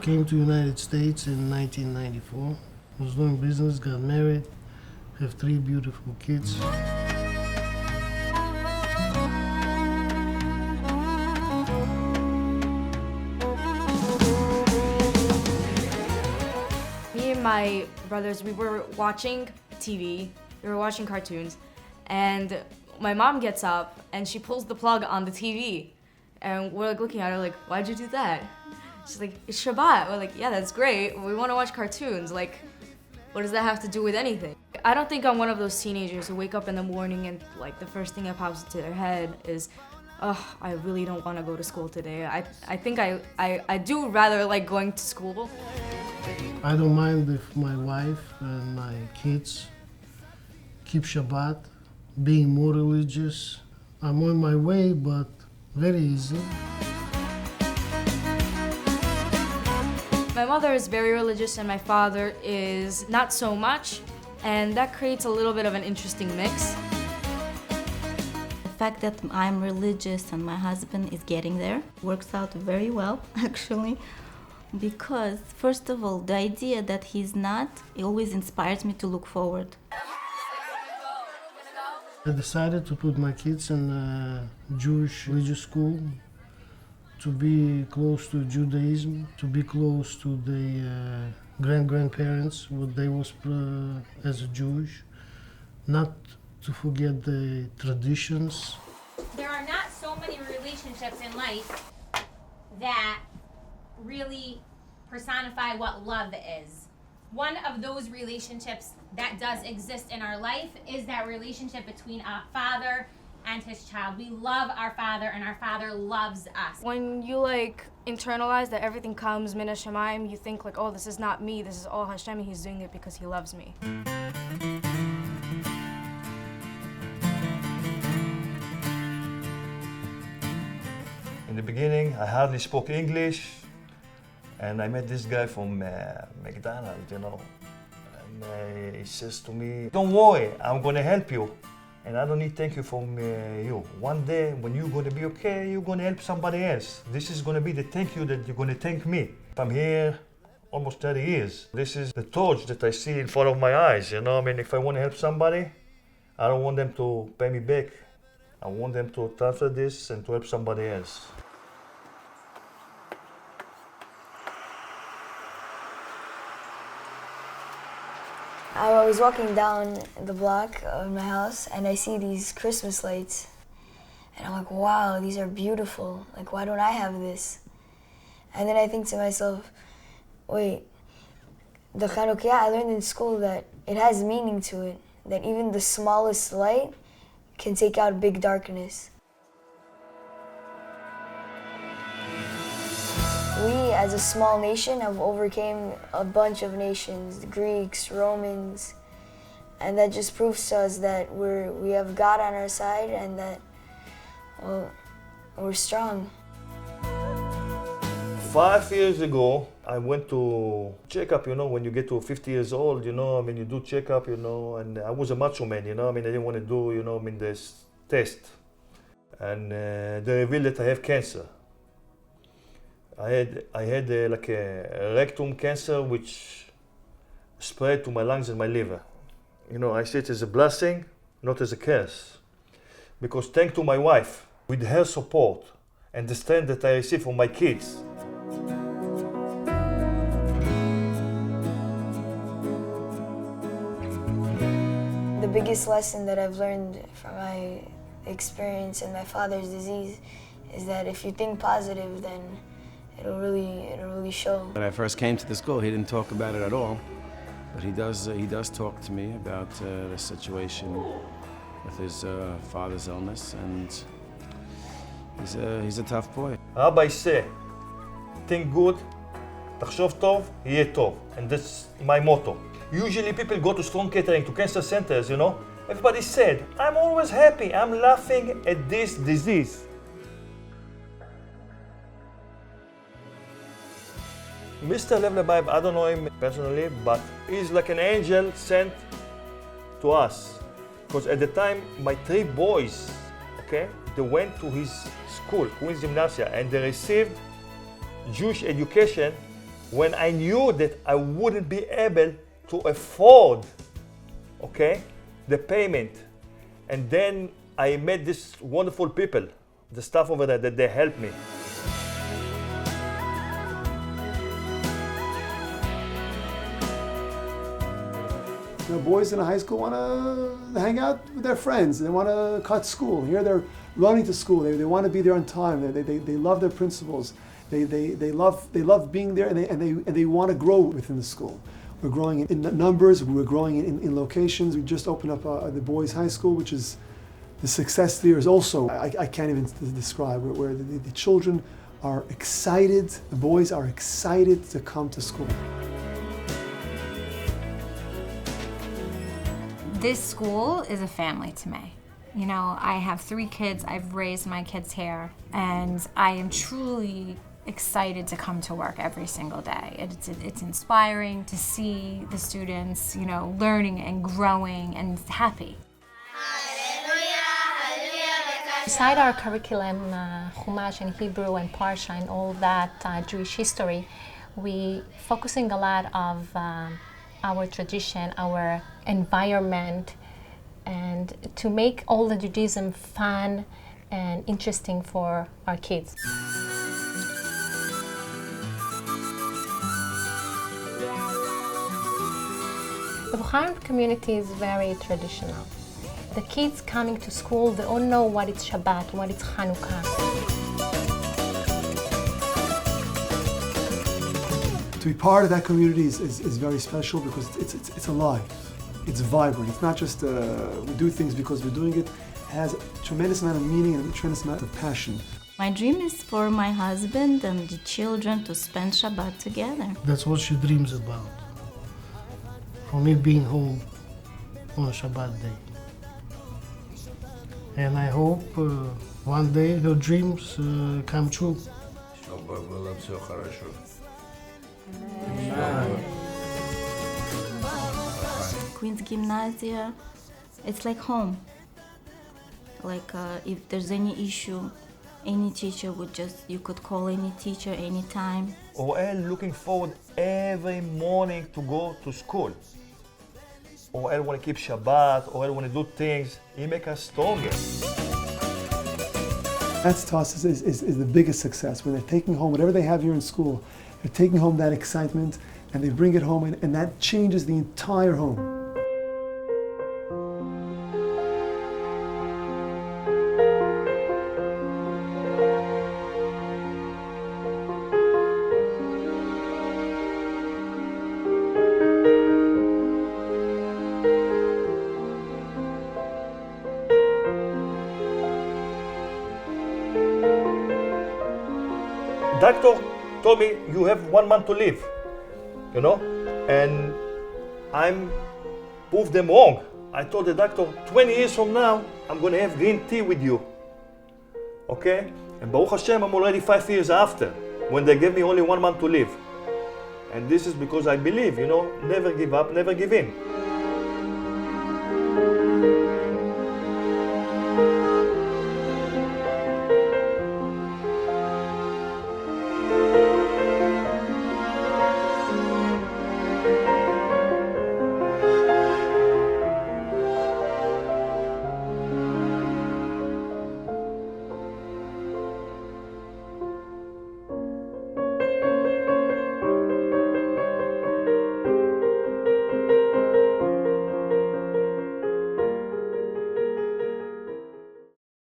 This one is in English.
Came to United States in 1994. Was doing business, got married, have 3 beautiful kids. Me and my brothers, we were watching TV, we were watching cartoons, and my mom gets up and she pulls the plug on the TV. And we're like looking at her like, why'd you do that? She's like, it's Shabbat. We're like, yeah, that's great. We want to watch cartoons. Like, what does that have to do with anything? I don't think I'm one of those teenagers who wake up in the morning and like the first thing that pops into their head is, oh, I really don't want to go to school today. I think I do rather like going to school. I don't mind if my wife and my kids keep Shabbat, being more religious. I'm on my way, but very easy. My mother is very religious and my father is not so much, and that creates a little bit of an interesting mix. The fact that I'm religious and my husband is getting there works out very well, actually, because first of all, the idea that he's not, it always inspires me to look forward. I decided to put my kids in a Jewish religious school to be close to Judaism, to be close to the grandparents, what they was as a Jewish, not to forget the traditions. There are not so many relationships in life that really personify what love is. One of those relationships that does exist in our life is that relationship between a father and his child. We love our father and our father loves us. When you like internalize that everything comes min hashamayim, you think like, oh, this is not me, this is all Hashem, and he's doing it because he loves me. In the beginning, I hardly spoke English, and I met this guy from McDonald's, you know, and he says to me, "Don't worry, I'm gonna help you, and I don't need thank you from you. One day, when you're gonna be okay, you're gonna help somebody else. This is gonna be the thank you that you're gonna thank me. I'm here almost 30 years. This is the torch that I see in front of my eyes, you know. I mean, if I want to help somebody, I don't want them to pay me back. I want them to transfer this and to help somebody else." I was walking down the block of my house and I see these Christmas lights. And I'm like, wow, these are beautiful. Like, why don't I have this? And then I think to myself, wait, the Chanukah, I learned in school that it has meaning to it, that even the smallest light can take out big darkness. We, as a small nation, have overcame a bunch of nations, the Greeks, Romans, and that just proves to us that we have God on our side and that, well, we're strong. 5 years ago, I went to checkup, you know, when you get to 50 years old, you know, I mean, you do checkup, you know, and I was a macho man, you know, I mean, I didn't want to do, you know, I mean, this test. And they revealed that I have cancer. I had like a rectum cancer which spread to my lungs and my liver. You know, I see it as a blessing, not as a curse. Because thanks to my wife, with her support and the strength that I receive from my kids, The biggest lesson that I've learned from my experience in my father's disease is that if you think positive, then it'll really show. When I first came to the school, he didn't talk about it at all, but he does talk to me about the situation with his father's illness, and he's a tough boy. Rabbi say, think good, תחשוב טוב, יהיה טוב, and that's my motto. Usually people go to strong catering, to cancer centers, you know. Everybody said, I'm always happy, I'm laughing at this disease. Mr. Lev Lebaev, I don't know him personally, but he's like an angel sent to us. Because at the time, my 3 boys, okay, they went to his school, Gymnasia, and they received Jewish education when I knew that I wouldn't be able to afford, okay, the payment. And then I met these wonderful people, the staff over there, that they helped me. The boys in high school want to hang out with their friends. They want to cut school. Here they're running to school. They want to be there on time. They love their principals. They love being there, and they want to grow within the school. We're growing in numbers. We're growing in locations. We just opened up the boys' high school, which is the success there is also I can't even describe where the children are excited. The boys are excited to come to school. This school is a family to me. You know, I have 3 kids, I've raised my kids here, and I am truly excited to come to work every single day. It's inspiring to see the students, you know, learning and growing and happy. Beside our curriculum, Chumash and Hebrew and Parsha and all that Jewish history, we focusing a lot of our tradition, our environment, and to make all the Judaism fun and interesting for our kids. The Bukharan community is very traditional. The kids coming to school, they all know what it's Shabbat, what it's Hanukkah. To be part of that community is very special because it's alive, it's vibrant. It's not just we do things because we're doing it. It has a tremendous amount of meaning and a tremendous amount of passion. My dream is for my husband and the children to spend Shabbat together. That's what she dreams about. For me being home on Shabbat day. And I hope one day her dreams come true. Queen's Gymnasia, it's like home. Like if there's any issue, any teacher you could call any teacher anytime. Or looking forward every morning to go to school. Or want to keep Shabbat, or want to do things. He makes us stronger. That's to us is the biggest success, when they're taking home whatever they have here in school, they're taking home that excitement and they bring it home, and that changes the entire home. Doctor told me you have 1 month to live, you know, and I'm proved them wrong. I told the doctor 20 years from now I'm going to have green tea with you, okay? And Baruch Hashem, I'm already 5 years after, when they gave me only 1 month to live. And this is because I believe, you know, never give up, never give in.